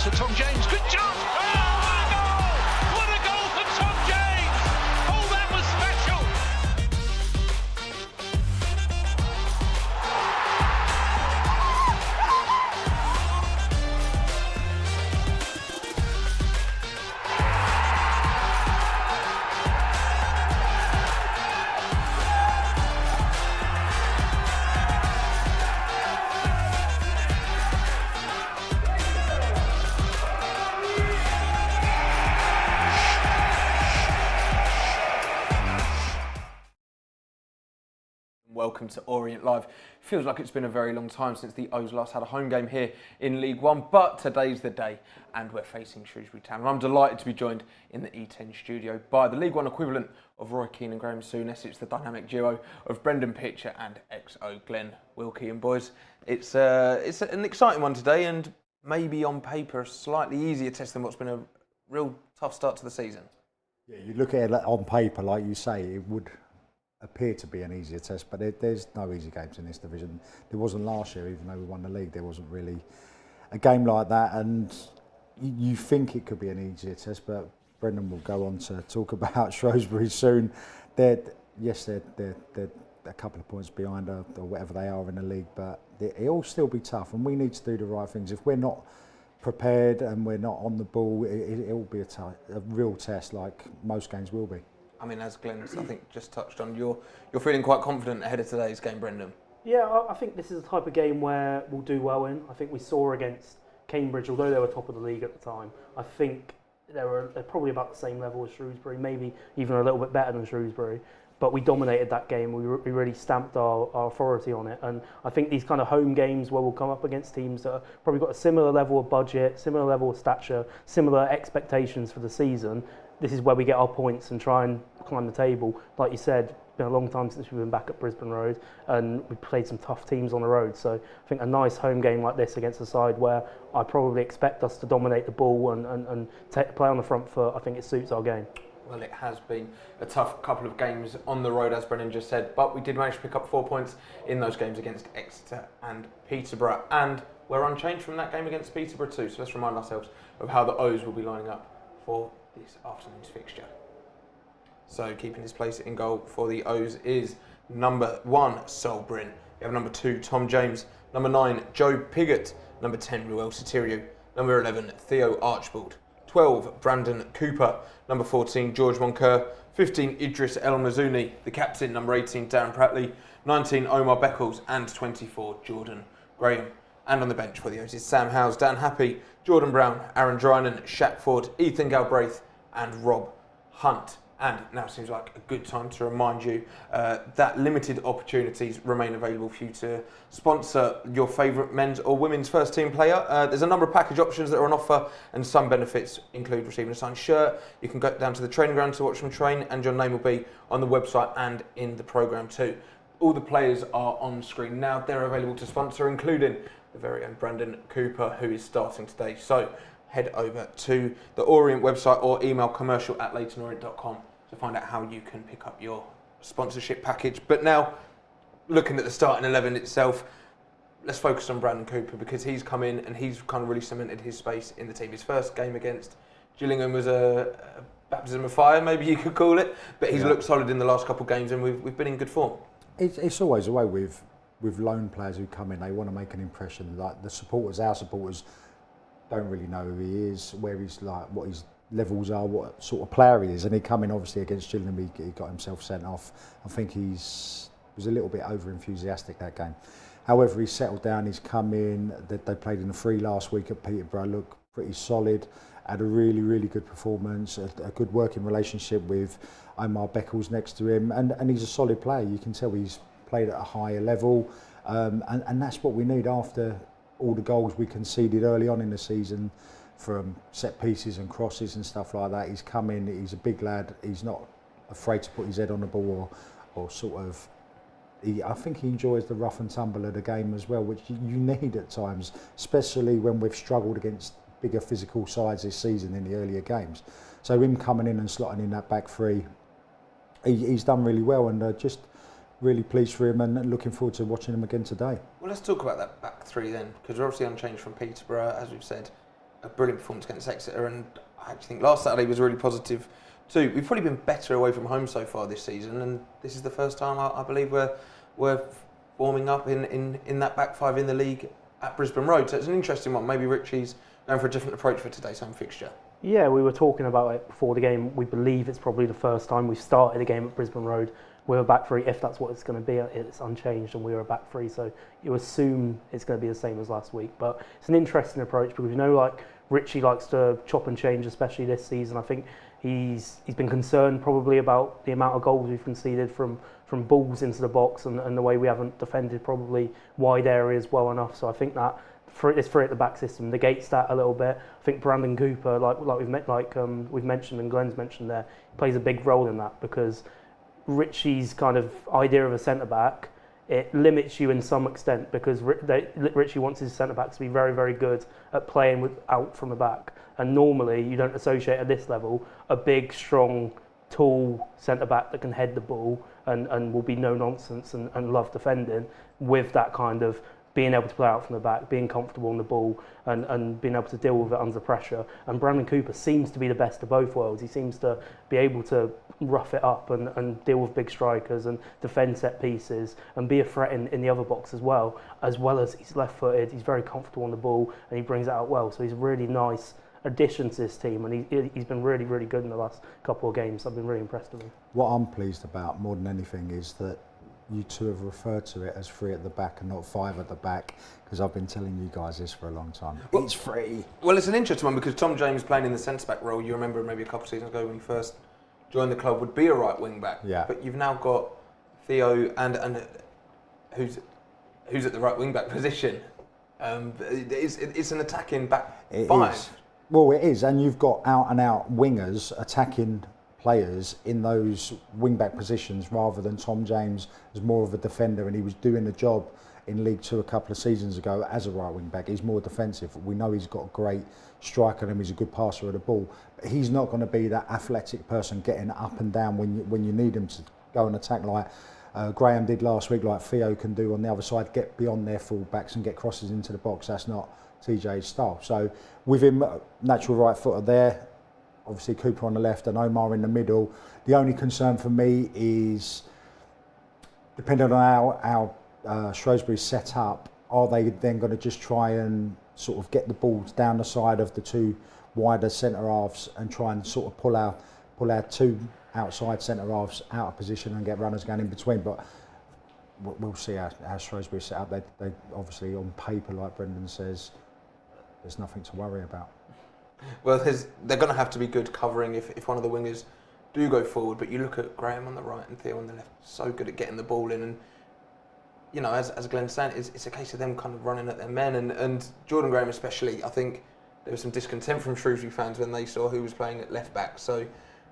to Tom James. Good job! Oh, my goal! What a goal for Tom James! Oh, that was special! Welcome to Orient Live. Feels like it's been a very long time since the O's last had a home game here in League One, but today's the day and we're facing Shrewsbury Town. And I'm delighted to be joined in the E10 studio by the League One equivalent of Roy Keane and Graham Souness. It's the dynamic duo of Brendan Pitcher and XO Glen, Wilkie. And boys, it's an exciting one today and maybe on paper a slightly easier test than what's been a real tough start to the season. Yeah, you look at it on paper, like you say, it would appear to be an easier test, but there's no easy games in this division. There wasn't last year, even though we won the league. There wasn't really a game like that, and you think it could be an easier test, but Brendan will go on to talk about Shrewsbury soon. They're a couple of points behind or whatever they are in the league, but it'll still be tough, and we need to do the right things. If we're not prepared and we're not on the ball, it'll be a real test, like most games will be. I mean, as Glenn's, I think, just touched on, you're feeling quite confident ahead of today's game, Brendan. Yeah, I think this is the type of game where we'll do well in. I think we saw against Cambridge, although they were top of the league at the time, I think they're probably about the same level as Shrewsbury, maybe even a little bit better than Shrewsbury. But we dominated that game. We really stamped our authority on it. And I think these kind of home games where we'll come up against teams that have probably got a similar level of budget, similar level of stature, similar expectations for the season, this is where we get our points and try and climb the table. Like you said, it's been a long time since we've been back at Brisbane Road and we've played some tough teams on the road. So I think a nice home game like this against a side where I probably expect us to dominate the ball and play on the front foot, I think it suits our game. Well, it has been a tough couple of games on the road, as Brendan just said, but we did manage to pick up 4 points in those games against Exeter and Peterborough, and we're unchanged from that game against Peterborough too. So let's remind ourselves of how the O's will be lining up for this afternoon's fixture. So keeping his place in goal for the O's is number 1, Sol Bryn. We have number 2, Tom James. Number 9, Joe Pigott. Number 10, Ruel Sotirio. Number 11, Theo Archibald. 12, Brandon Cooper. Number 14, George Moncur. 15, Idris El Mazouni. The captain, number 18, Darren Pratley. 19, Omar Beckles. And 24, Jordan Graham. And on the bench for the O's is Sam Howes, Dan Happy, Jordan Brown, Aaron Drynan, Shaq Ford, Ethan Galbraith and Rob Hunt. And now seems like a good time to remind you that limited opportunities remain available for you to sponsor your favourite men's or women's first team player. There's a number of package options that are on offer, and some benefits include receiving a signed shirt. You can go down to the training ground to watch them train, and your name will be on the website and in the programme too. All the players are on screen now. They're available to sponsor, including the very own Brandon Cooper, who is starting today. So head over to the Orient website or email commercial@leightonorient.com to find out how you can pick up your sponsorship package. But now, looking at the starting 11 itself, let's focus on Brandon Cooper, because he's come in and he's kind of really cemented his space in the team. His first game against Gillingham was a baptism of fire, maybe you could call it, but he's looked solid in the last couple of games and we've been in good form. It's always the way with loan players who come in. They want to make an impression. Like the supporters, our supporters don't really know who he is, where he's like, what his levels are, what sort of player he is. And he come in obviously against Gillingham, he got himself sent off. I think was a little bit over enthusiastic that game. However, he's settled down, he's come in. They played in the 3 last week at Peterborough, looked pretty solid, had a really, really good performance, a good working relationship with Omar Beckles next to him, and he's a solid player. You can tell he's played at a higher level, and that's what we need after all the goals we conceded early on in the season from set pieces and crosses and stuff like that. He's come in, he's a big lad, he's not afraid to put his head on the ball or sort of, I think he enjoys the rough and tumble of the game as well, which you need at times, especially when we've struggled against bigger physical sides this season in the earlier games. So him coming in and slotting in that back three, he's done really well, and just really pleased for him and looking forward to watching him again today. Well, let's talk about that back three then, because we're obviously unchanged from Peterborough, as we've said. a brilliant performance against Exeter, and I actually think last Saturday was really positive too. We've probably been better away from home so far this season, and this is the first time I believe we're warming up in that back five in the league at Brisbane Road. So it's an interesting one. Maybe Richie's going for a different approach for today's home fixture. Yeah, we were talking about it before the game. We believe it's probably the first time we've started a game at Brisbane Road with a back three. If that's what it's going to be, it's unchanged, and we were a back three. So you assume it's going to be the same as last week. But it's an interesting approach because like Richie likes to chop and change, especially this season. I think he's been concerned probably about the amount of goals we've conceded from balls into the box and the way we haven't defended probably wide areas well enough. So I think that this three at the back system negates that a little bit. I think Brandon Cooper, like we've mentioned and Glen's mentioned there, plays a big role in that because Richie's kind of idea of a centre back, it limits you in some extent because Richie wants his centre backs to be very, very good at playing out from the back. And normally you don't associate at this level a big, strong, tall centre back that can head the ball and will be no nonsense and love defending with that kind of being able to play out from the back, being comfortable on the ball and being able to deal with it under pressure. And Brandon Cooper seems to be the best of both worlds. He seems to be able to rough it up and deal with big strikers and defend set pieces and be a threat in the other box as well as he's left-footed, he's very comfortable on the ball and he brings it out well. So he's a really nice addition to this team and he's been really, really good in the last couple of games. I've been really impressed with him. What I'm pleased about more than anything is that you two have referred to it as three at the back and not five at the back, because I've been telling you guys this for a long time. Well, it's free. Well, it's an interesting one because Tom James playing in the centre-back role, you remember maybe a couple of seasons ago when he first joined the club, would be a right wing-back. Yeah. But you've now got Theo and who's at the right wing-back position. It's an attacking back five. Is. Well, it is, and you've got out-and-out wingers attacking players in those wing-back positions rather than Tom James as more of a defender, and he was doing the job in League Two a couple of seasons ago as a right wing-back. He's more defensive. We know he's got a great striker and he's a good passer of the ball, but he's not going to be that athletic person getting up and down when you need him to go and attack like Graham did last week, like Theo can do on the other side, get beyond their full-backs and get crosses into the box. That's not TJ's style. So with him, natural right footer there, obviously Cooper on the left and Omar in the middle. The only concern for me is, depending on how Shrewsbury's set up, are they then going to just try and sort of get the balls down the side of the two wider centre halves and try and sort of pull our two outside centre halves out of position and get runners going in between? But we'll see how Shrewsbury's set up. They obviously on paper, like Brendan says, there's nothing to worry about. Well, they're going to have to be good covering if one of the wingers do go forward. But you look at Graham on the right and Theo on the left, so good at getting the ball in. And, you know, as Glen's saying, it's a case of them kind of running at their men. And Jordan Graham especially, I think there was some discontent from Shrewsbury fans when they saw who was playing at left back. So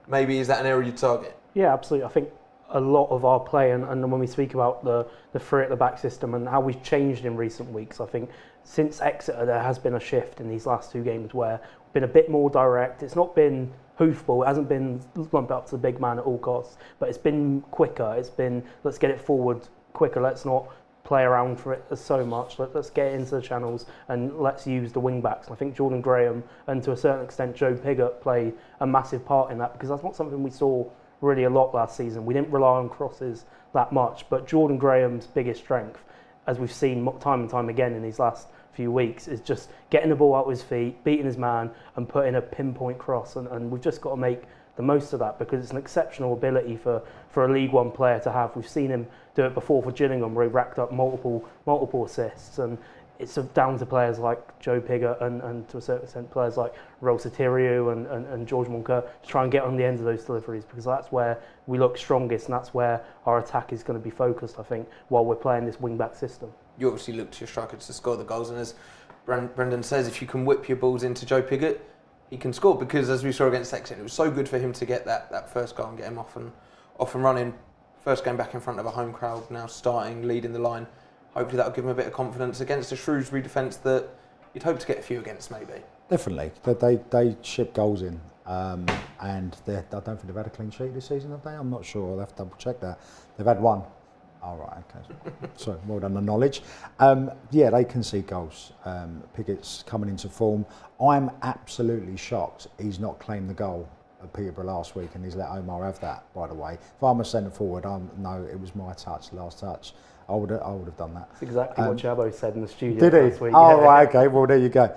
maybe is that an area you target? Yeah, absolutely. I think a lot of our play, and when we speak about the three at the back system and how we've changed in recent weeks, I think since Exeter there has been a shift in these last two games where we've been a bit more direct. It's not been hoofball, it hasn't been lump up to the big man at all costs, but it's been quicker. It's been, let's get it forward quicker, let's not play around for it so much, let's get into the channels and let's use the wing backs. And I think Jordan Graham and to a certain extent Joe Pigott played a massive part in that, because that's not something we saw really a lot last season. We didn't rely on crosses that much, but Jordan Graham's biggest strength, as we've seen time and time again in these last few weeks, is just getting the ball out of his feet, beating his man and putting a pinpoint cross, and we've just got to make the most of that because it's an exceptional ability for a League One player to have. We've seen him do it before for Gillingham where he racked up multiple assists, and it's down to players like Joe Pigott and to a certain extent players like Raul Sotiriou and George Moncur to try and get on the end of those deliveries, because that's where we look strongest and that's where our attack is going to be focused, I think, while we're playing this wing-back system. You obviously look to your strikers to score the goals, and as Brendan says, if you can whip your balls into Joe Pigott, he can score, because as we saw against Exeter, it was so good for him to get that first goal and get him off and running. First game back in front of a home crowd, now starting, leading the line. Hopefully that'll give him a bit of confidence against a Shrewsbury defence that you'd hope to get a few against, maybe. Definitely. They ship goals in, and I don't think they've had a clean sheet this season, have they? I'm not sure. I'll have to double check that. They've had one. All right, okay. So well done, the knowledge. Yeah, they concede goals. Pickett's coming into form. I'm absolutely shocked he's not claimed the goal at Peterborough last week, and he's let Omar have that, by the way. If I'm a centre forward, no, it was my touch, last touch. I would have done that. That's exactly what Jabbo said in the studio did he? last week. Oh, right, okay. Well, there you go.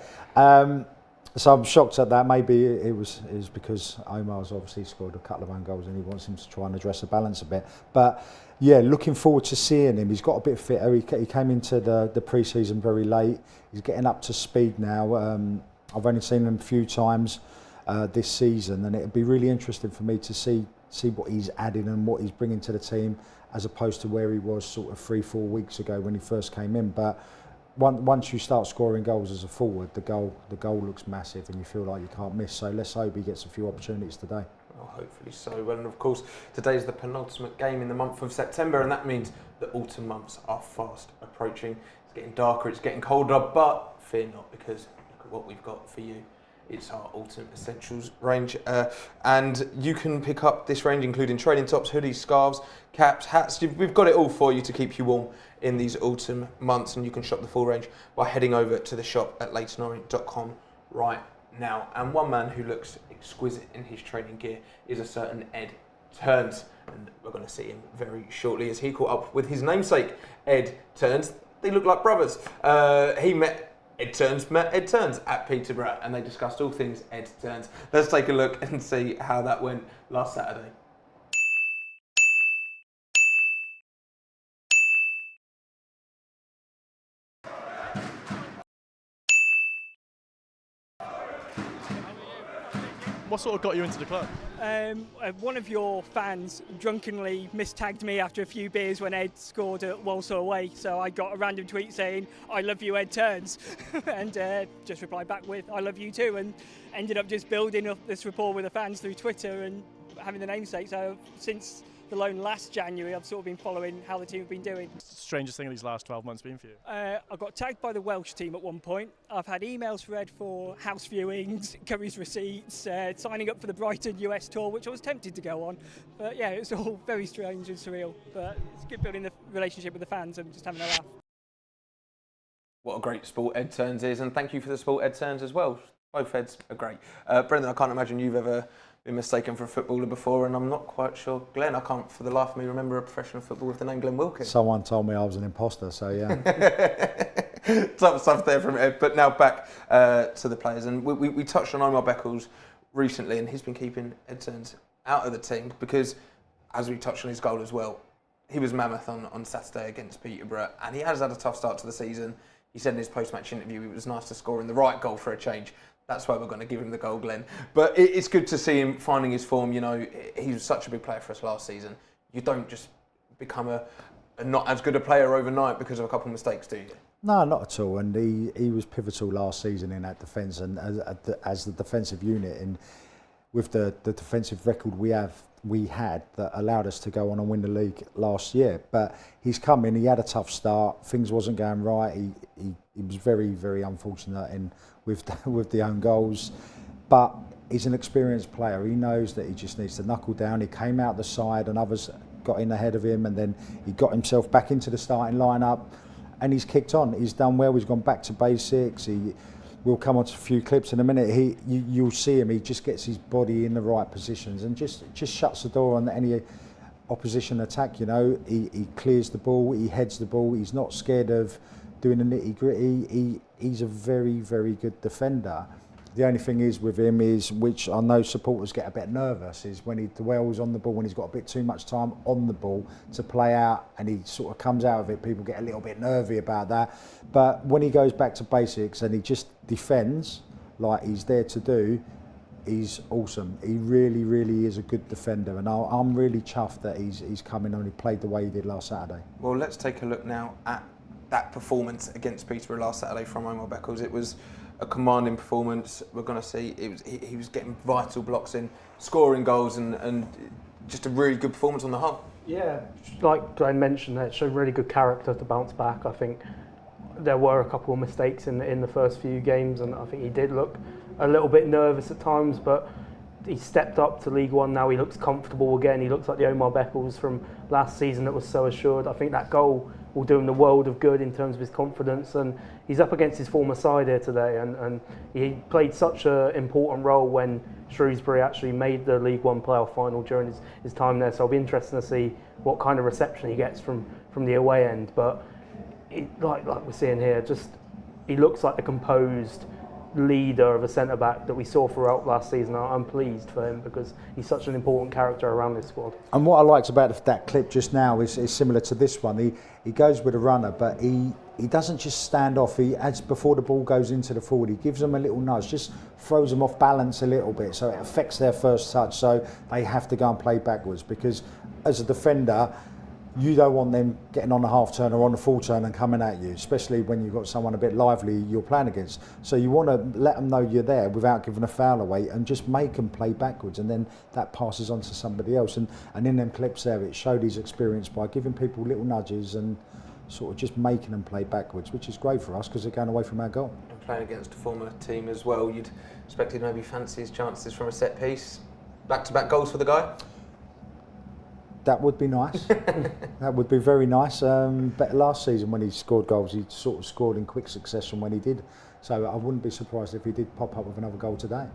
So I'm shocked at that. Maybe it was because Omar's obviously scored a couple of own goals and he wants him to try and address the balance a bit. But yeah, looking forward to seeing him. He's got a bit fitter. He came into the pre-season very late. He's getting up to speed now. I've only seen him a few times this season, and it'd be really interesting for me to see what he's adding and what he's bringing to the team, as opposed to where he was sort of 3-4 weeks ago when he first came in. But once you start scoring goals as a forward, the goal looks massive and you feel like you can't miss. So let's hope he gets a few opportunities today. Well, hopefully so. Well, and of course, today's the penultimate game in the month of September, and that means the autumn months are fast approaching. It's getting darker, it's getting colder, but fear not, because look at what we've got for you. It's our Autumn Essentials range, and you can pick up this range including training tops, hoodies, scarves, caps, hats. We've got it all for you to keep you warm in these autumn months, and you can shop the full range by heading over to the shop at leightonorient.com right now. And one man who looks exquisite in his training gear is a certain Ed Turns, and we're going to see him very shortly as he caught up with his namesake Ed Turns. They look like brothers. He met Ed Turns at Peterborough, and they discussed all things Ed Turns. Let's take a look and see how that went last Saturday. What sort of got you into the club? One of your fans drunkenly mistagged me after a few beers when Ed scored at Walsall away, so I got a random tweet saying, "I love you, Ed Turns," and just replied back with, "I love you too," and ended up just building up this rapport with the fans through Twitter and having the namesake. So since the loan last January, I've sort of been following how the team have been doing. Strangest thing of these last 12 months been for you? I got tagged by the Welsh team at one point. I've had emails read for house viewings, Curry's receipts, signing up for the Brighton US tour, which I was tempted to go on. But yeah, it's all very strange and surreal. But it's good building the relationship with the fans and just having a laugh. What a great sport Ed Turns is, and thank you for the sport Ed Turns as well. Both Eds are great. Brendan, I can't imagine you've ever been mistaken for a footballer before, and I'm not quite sure. Glenn, I can't for the life of me remember a professional footballer with the name Glen Wilkie. Someone told me I was an imposter, so yeah. Tough stuff there from Ed. But now back to the players, and we touched on Omar Beckles recently, and he's been keeping Ed Turns out of the team because, as we touched on his goal as well, he was mammoth on Saturday against Peterborough, and he has had a tough start to the season. He said in his post-match interview it was nice to score in the right goal for a change. That's why we're going to give him the goal, Glenn. But it's good to see him finding his form. You know, he was such a big player for us last season. You don't just become a not as good a player overnight because of a couple of mistakes, do you? No, not at all. And he was pivotal last season in that defence and as the defensive unit. And with the defensive record we had that allowed us to go on and win the league last year. But he's come in, he had a tough start, things wasn't going right. He was very, very unfortunate with the own goals. But he's an experienced player. He knows that he just needs to knuckle down. He came out the side and others got in ahead of him, and then he got himself back into the starting lineup and he's kicked on. He's done well, he's gone back to basics. We'll come on to a few clips in a minute. You'll see him. He just gets his body in the right positions and just shuts the door on any opposition attack. You know, he clears the ball, he heads the ball. He's not scared of doing the nitty gritty. He's a very, very good defender. The only thing is with him is, which I know supporters get a bit nervous, is when he dwells on the ball, when he's got a bit too much time on the ball to play out and he sort of comes out of it, people get a little bit nervy about that. But when he goes back to basics and he just defends like he's there to do, he's awesome. He really, really is a good defender, and I'm really chuffed that he's come in and he played the way he did last Saturday. Well, let's take a look now at that performance against Peterborough last Saturday from Omar Beckles. It was a commanding performance. We're going to see he was getting vital blocks in, scoring goals, and just a really good performance on the whole. Yeah, like Glenn mentioned, it showed really good character to bounce back. I think there were a couple of mistakes in the first few games, and I think he did look a little bit nervous at times, but he's stepped up to League One now. He looks comfortable again. He looks like the Omar Beckles from last season that was so assured. I think that goal will do him the world of good in terms of his confidence, and he's up against his former side here today, and he played such an important role when Shrewsbury actually made the League One playoff final during his time there. So I'll be interested to see what kind of reception he gets from the away end. But like we're seeing here, just he looks like the composed leader of a centre-back that we saw throughout last season. I'm pleased for him because he's such an important character around this squad. And what I liked about that clip just now is similar to this one. He goes with a runner, but he doesn't just stand off. He adds, before the ball goes into the forward, he gives them a little nudge, just throws them off balance a little bit, so it affects their first touch, so they have to go and play backwards, because as a defender, you don't want them getting on the half turn or on the full turn and coming at you, especially when you've got someone a bit lively you're playing against. So you want to let them know you're there without giving a foul away and just make them play backwards, and then that passes on to somebody else. And in them clips there, it showed his experience by giving people little nudges and sort of just making them play backwards, which is great for us because they're going away from our goal. And playing against a former team as well, you'd expect he'd maybe fancy his chances from a set piece. Back-to-back goals for the guy? That would be nice. That would be very nice. But last season when he scored goals, he sort of scored in quick succession when he did. So I wouldn't be surprised if he did pop up with another goal today.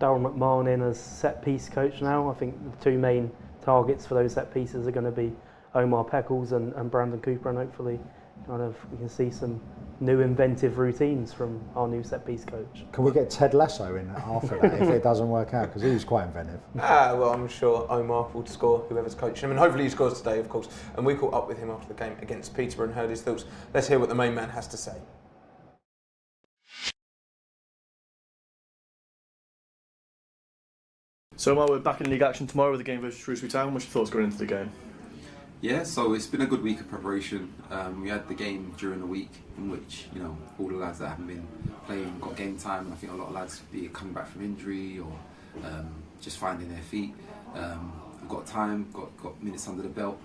Darryl McMahon in as set-piece coach now. I think the two main targets for those set pieces are going to be Omar Beckles and Brandon Cooper, and hopefully we can see some new inventive routines from our new set-piece coach. Can we get Ted Lasso in after that if it doesn't work out? Because he was quite inventive. Well, I'm sure Omar will score, whoever's coaching him, and hopefully he scores today, of course. And we caught up with him after the game against Peterborough and heard his thoughts. Let's hear what the main man has to say. So Omar, we're back in league action tomorrow with the game versus Shrewsbury Town. What's your thoughts going into the game? Yeah, so it's been a good week of preparation. We had the game during the week in which, all the lads that haven't been playing got game time, and I think a lot of lads, be it coming back from injury or just finding their feet, we've got time, got minutes under the belt.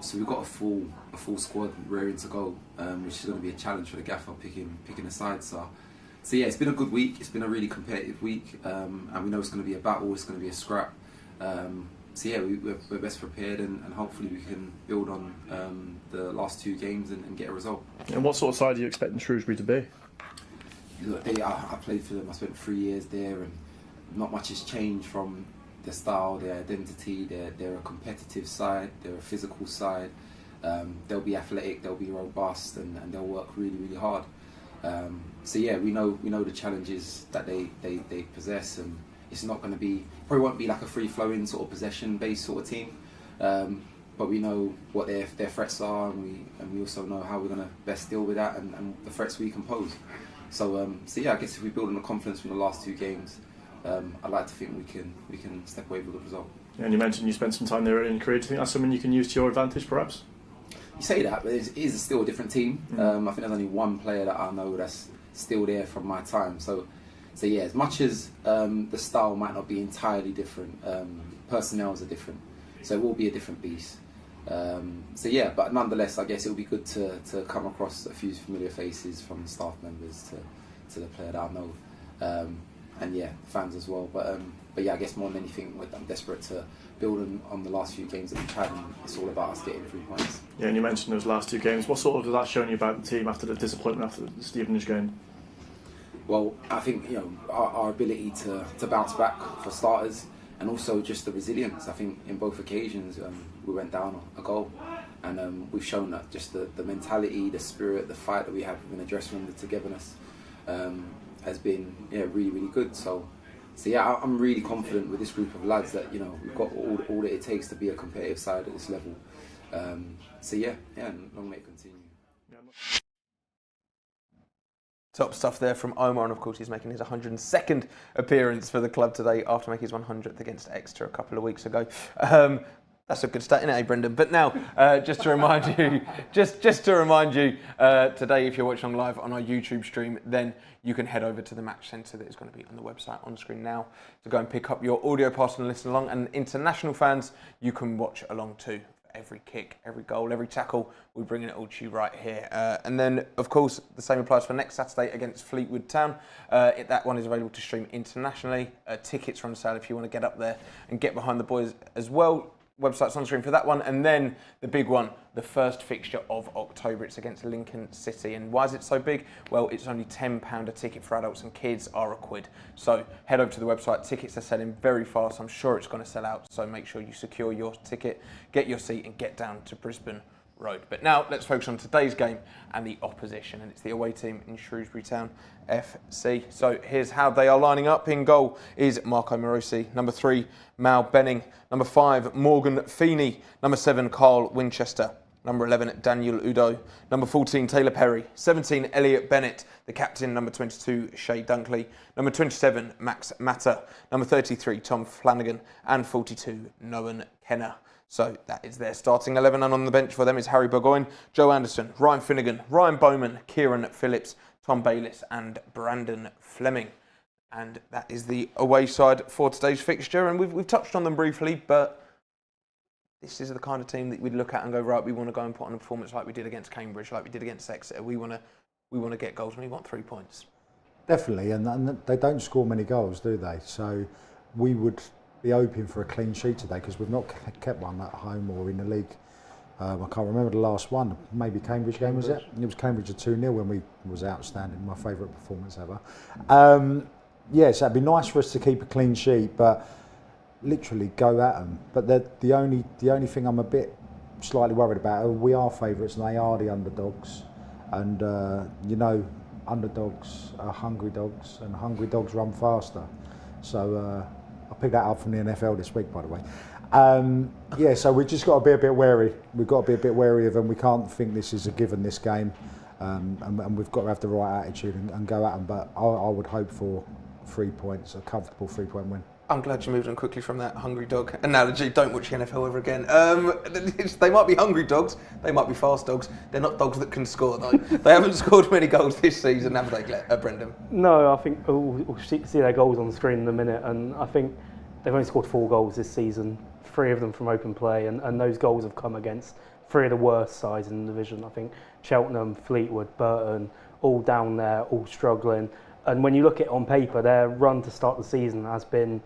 So we've got a full squad raring to go, which is going to be a challenge for the gaffer picking a side. So yeah, it's been a good week. It's been a really competitive week, and we know it's going to be a battle. It's going to be a scrap. So yeah, we're best prepared, and hopefully we can build on the last two games and get a result. And what sort of side are you expecting Shrewsbury to be? Look, I played for them. I spent 3 years there, and not much has changed from their style, their identity. They're a competitive side. They're a physical side. They'll be athletic. They'll be robust, and they'll work really, really hard. So yeah, we know the challenges that they possess, and it's not going to be, probably won't be like a free-flowing sort of possession-based sort of team, but we know what their threats are, and we also know how we're going to best deal with that and the threats we can pose. So yeah, I guess if we build on the confidence from the last two games, I'd like to think we can step away with a good result. Yeah, and you mentioned you spent some time there early in your career. Do you think that's something you can use to your advantage, perhaps? You say that, but it is still a different team. I think there's only one player that I know that's still there from my time. So yeah, as much as the style might not be entirely different, personnels are different, so it will be a different beast. So yeah, but nonetheless, I guess it will be good to come across a few familiar faces from the staff members to the player that I know, and yeah, fans as well. But yeah, I guess more than anything, I'm desperate to build on the last few games that we've had, and it's all about us getting 3 points. Yeah, and you mentioned those last two games. What sort of has that shown you about the team after the disappointment after the Stevenage game? Well, I think our ability to bounce back for starters, and also just the resilience. I think in both occasions we went down a goal, and we've shown that just the mentality, the spirit, the fight that we have in the dressing room, the togetherness has been really, really good. So yeah, I'm really confident with this group of lads that we've got all that it takes to be a competitive side at this level. So yeah, and long may it continue. Top stuff there from Omar, and of course he's making his 102nd appearance for the club today after making his 100th against Exeter a couple of weeks ago. That's a good stat, isn't it, Brendan? But now, just to remind you, today, if you're watching live on our YouTube stream, then you can head over to the Match Centre that is going to be on the website on screen now to go and pick up your audio pass and listen along. And international fans, you can watch along too. every kick, every goal, every tackle. We're bringing it all to you right here. And then, of course, the same applies for next Saturday against Fleetwood Town. That one is available to stream internationally. Tickets are on sale if you want to get up there and get behind the boys as well. Website's on screen for that one. And then the big one, the first fixture of October. It's against Lincoln City. And why is it so big? Well, it's only £10 a ticket for adults, and kids are £1. So head over to the website. Tickets are selling very fast. I'm sure it's going to sell out. So make sure you secure your ticket, get your seat, and get down to Brisbane Road. But now let's focus on today's game and the opposition. And it's the away team in Shrewsbury Town FC. So here's how they are lining up. In goal is Marco Morosi. Number 3, Mal Benning. Number 5, Morgan Feeney. Number 7, Carl Winchester. Number 11, Daniel Udo. Number 14, Taylor Perry. 17, Elliot Bennett. The captain, number 22, Shay Dunkley. Number 27, Max Matter. Number 33, Tom Flanagan. And 42, Nolan Kenner. So that is their starting 11, and on the bench for them is Harry Burgoyne, Joe Anderson, Ryan Finnegan, Ryan Bowman, Kieran Phillips, Tom Bayliss and Brandon Fleming. And that is the away side for today's fixture, and we've touched on them briefly, but this is the kind of team that we'd look at and go, right, we want to go and put on a performance like we did against Cambridge, like we did against Exeter. We want to get goals, and we want 3 points. Definitely, and they don't score many goals, do they? So we would be hoping for a clean sheet today, because we've not kept one at home or in the league. I can't remember the last one. Maybe Cambridge game, was it? It was Cambridge at 2-0 when we was outstanding. My favourite performance ever. Yes, that'd be nice for us to keep a clean sheet, but literally go at them. But the only thing I'm a bit slightly worried about, we are favourites and they are the underdogs, and you know, underdogs are hungry dogs, and hungry dogs run faster. So I picked that up from the NFL this week, by the way. Yeah, so we've just got to be a bit wary. We've got to be a bit wary of them. We can't think this is a given, this game, and we've got to have the right attitude and go at them. But I would hope for 3 points, a comfortable 3-point win. I'm glad you moved on quickly from that hungry dog analogy. Don't watch the NFL ever again. They might be hungry dogs, they might be fast dogs. They're not dogs that can score, though. They haven't scored many goals this season, have they, Brendan? No, I think we'll see their goals on the screen in a minute, and I think they've only scored 4 goals this season, 3 of them from open play, and those goals have come against 3 of the worst sides in the division. I think Cheltenham, Fleetwood, Burton, all down there, all struggling. And when you look at it on paper, their run to start the season has been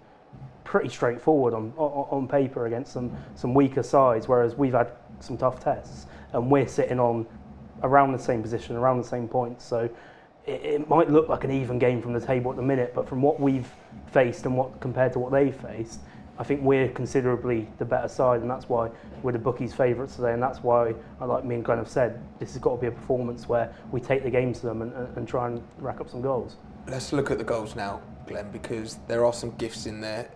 pretty straightforward on paper against some weaker sides, whereas we've had some tough tests and we're sitting on around the same position, around the same points. So it might look like an even game from the table at the minute, but from what we've faced and what compared to what they faced, I think we're considerably the better side, and that's why we're the bookies' favourites today, and that's why, like me and Glen have said, this has got to be a performance where we take the game to them and try and rack up some goals. Let's look at the goals now, Glenn, because there are some gifts in there.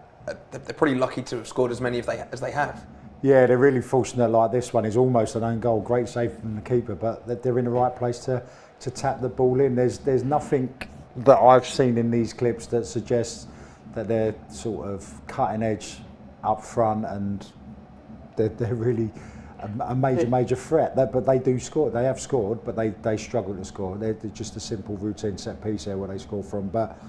They're pretty lucky to have scored as many as they have. Yeah, they're really fortunate. Like this one is almost an own goal. Great save from the keeper, but they're in the right place to tap the ball in. There's nothing that I've seen in these clips that suggests that they're sort of cutting edge up front and they're really a major threat. But they do score. They have scored, but they struggle to score. They're just a simple routine set piece there where they score from. But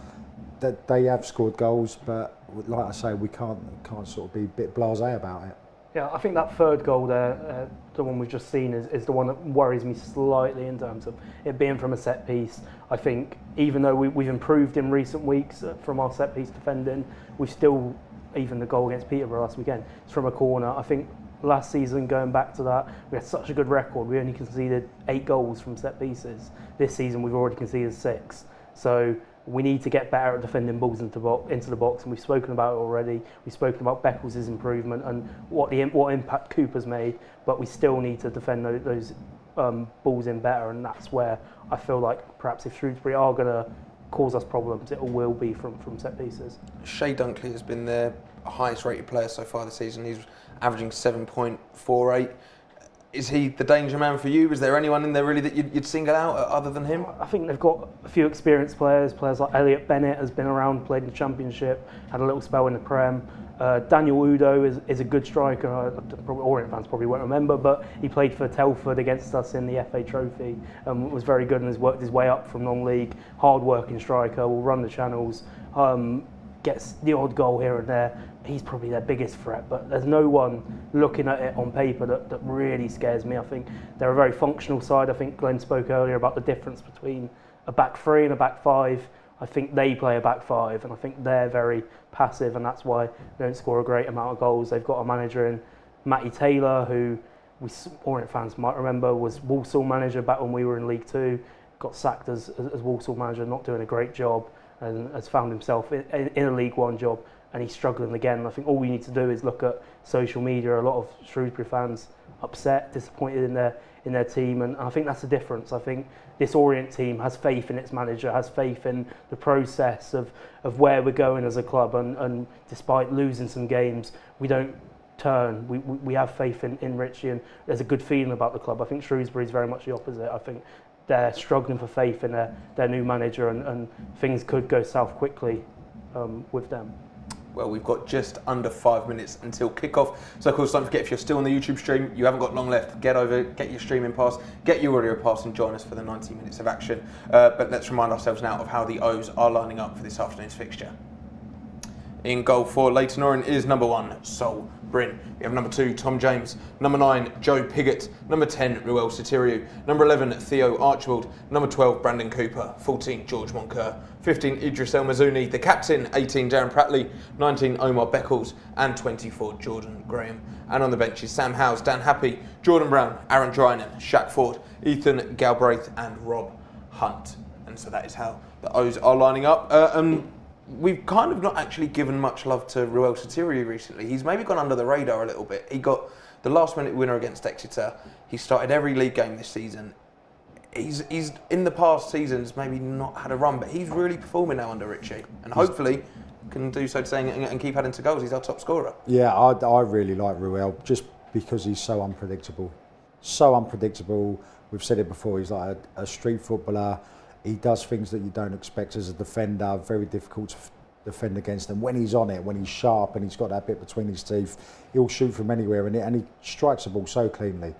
they have scored goals. But like I say, we can't sort of be a bit blasé about it. Yeah, I think that third goal there, the one we've just seen, is the one that worries me slightly in terms of it being from a set piece. I think even though we've improved in recent weeks from our set piece defending, we've still, even the goal against Peterborough last weekend, it's from a corner. I think last season, going back to that, we had such a good record. We only conceded 8 goals from set pieces. This season we've already conceded 6. So we need to get better at defending balls into the box, and we've spoken about it already. We've spoken about Beckles' improvement and what impact Cooper's made, but we still need to defend those balls in better, and that's where I feel like perhaps if Shrewsbury are going to cause us problems, it will be from set pieces. Shay Dunkley has been their highest rated player so far this season. He's averaging 7.48. Is he the danger man for you? Is there anyone in there really that you'd single out other than him? I think they've got a few experienced players like Elliot Bennett has been around, played in the Championship, had a little spell in the Prem. Daniel Udo is a good striker. Orient fans probably won't remember, but he played for Telford against us in the FA Trophy and was very good and has worked his way up from non-league. Hard-working striker, will run the channels. gets the odd goal here and there. He's probably their biggest threat, but there's no one looking at it on paper that really scares me. I think they're a very functional side. I think Glen spoke earlier about the difference between a back three and a back five. I think they play a back five, and I think they're very passive, and that's why they don't score a great amount of goals. They've got a manager in Matty Taylor, who Orient fans might remember was Walsall manager back when we were in League Two. Got sacked as Walsall manager, not doing a great job, and has found himself in a League One job, and he's struggling again. And I think all we need to do is look at social media. A lot of Shrewsbury fans upset, disappointed in their team, and I think that's the difference. I think this Orient team has faith in its manager, has faith in the process of where we're going as a club, and despite losing some games, we don't turn. We have faith in Richie, and there's a good feeling about the club. I think Shrewsbury is very much the opposite. I think they're struggling for faith in their new manager, and things could go south quickly with them. Well, we've got just under 5 minutes until kickoff. So, of course, don't forget, if you're still on the YouTube stream, you haven't got long left. Get over, get your streaming pass, get your audio pass, and join us for the 90 minutes of action. But let's remind ourselves now of how the O's are lining up for this afternoon's fixture. In goal for Leyton Orient is number 1, Sol Bryn. We have number 2, Tom James. Number 9, Joe Pigott. Number 10, Ruel Sotiriou. Number 11, Theo Archibald. Number 12, Brandon Cooper. 14, George Moncur. 15, Idris El Mazouni. The captain, 18, Darren Pratley. 19, Omar Beckles. And 24, Jordan Graham. And on the bench is Sam Howes, Dan Happy, Jordan Brown, Aaron Drynan, Shaq Ford, Ethan Galbraith and Rob Hunt. And so that is how the O's are lining up. We've kind of not actually given much love to Ruel Sotiriou recently. He's maybe gone under the radar a little bit. He got the last minute winner against Exeter. He started every league game this season. He's in the past seasons maybe not had a run, but he's really performing now under Richie, and hopefully can do so today and keep adding to goals. He's our top scorer. Yeah, I really like Ruel just because he's so unpredictable. So unpredictable. We've said it before, he's like a street footballer. He does things that you don't expect as a defender, very difficult to defend against. And when he's on it, when he's sharp and he's got that bit between his teeth, he'll shoot from anywhere, and he strikes the ball so cleanly.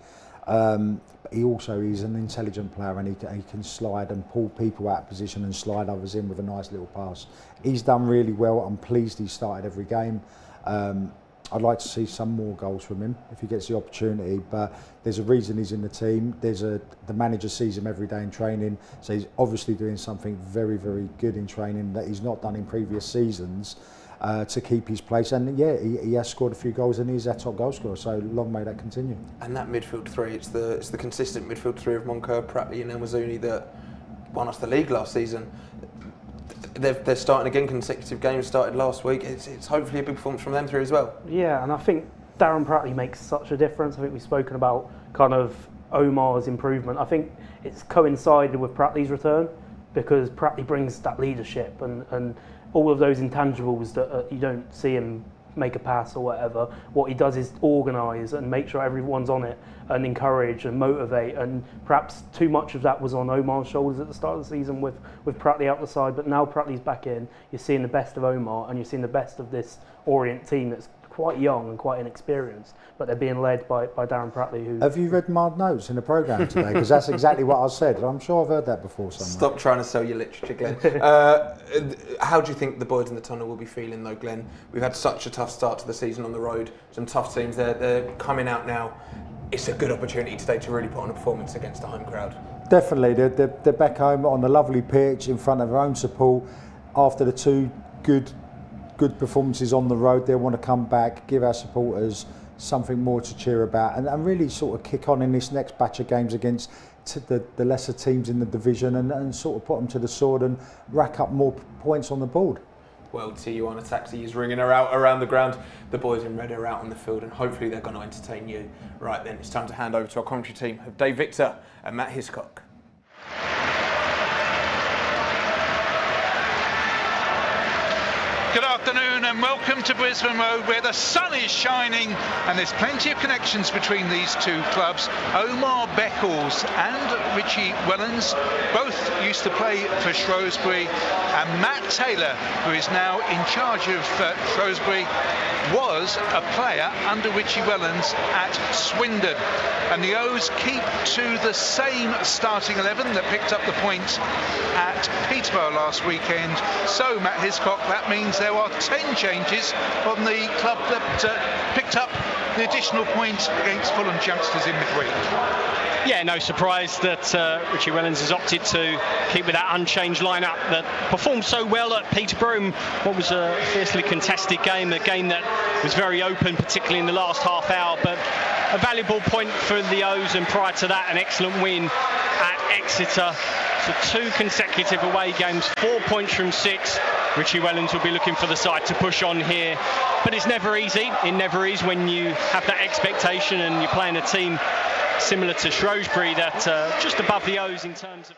He also is an intelligent player, and he can slide and pull people out of position and slide others in with a nice little pass. He's done really well. I'm pleased he started every game. I'd like to see some more goals from him if he gets the opportunity, but there's a reason he's in the team. The manager sees him every day in training, so he's obviously doing something very, very good in training that he's not done in previous seasons to keep his place. And yeah, he has scored a few goals, and he's our top goal scorer, so long may that continue. And that midfield three, it's the consistent midfield three of Moncur, Pratley and El Mazouni that won us the league last season. They're starting again, consecutive games started last week. It's hopefully a big performance from them three as well. Yeah, and I think Darren Pratley makes such a difference. I think we've spoken about kind of Omar's improvement. I think it's coincided with Pratley's return because Pratley brings that leadership and all of those intangibles that you don't see him make a pass or whatever. What he does is organise and make sure everyone's on it and encourage and motivate, and perhaps too much of that was on Omar's shoulders at the start of the season with Pratley out the side, but now Pratley's back in, you're seeing the best of Omar and you're seeing the best of this Orient team that's quite young and quite inexperienced, but they're being led by Darren Pratley. Who have you read my notes in the programme today? Because that's exactly what I said. I'm sure I've heard that before somewhere. Stop trying to sell your literature, Glenn. How do you think the boys in the tunnel will be feeling though, Glenn? We've had such a tough start to the season on the road, some tough teams. They're coming out now. It's a good opportunity today to really put on a performance against the home crowd. Definitely, they're back home on a lovely pitch in front of their own support after the two good performances on the road. They want to come back, give our supporters something more to cheer about, and really sort of kick on in this next batch of games against the lesser teams in the division and sort of put them to the sword and rack up more points on the board. Well, Tijuana Taxi is ringing her out around the ground. The boys in red are out on the field, and hopefully they're going to entertain you. Right then, it's time to hand over to our commentary team of Dave Victor and Matt Hiscock. Good afternoon and welcome to Brisbane Road, where the sun is shining and there's plenty of connections between these two clubs. Omar Beckles and Richie Wellens both used to play for Shrewsbury, and Matt Taylor, who is now in charge of Shrewsbury, was a player under Richie Wellens at Swindon. And the O's keep to the same starting 11 that picked up the points at Peterborough last weekend. So, Matt Hiscock, that means there are of 10 changes on the club that picked up the additional point against Fulham's youngsters in midweek. Yeah, no surprise that Richie Wellens has opted to keep with that unchanged lineup that performed so well at Peterborough. What was a fiercely contested game, a game that was very open, particularly in the last half hour, but a valuable point for the O's, and prior to that, an excellent win at Exeter. So 2 consecutive away games, 4 points from 6. Richie Wellens will be looking for the side to push on here, but it's never easy. It never is when you have that expectation and you're playing a team similar to Shrewsbury that just above the O's in terms of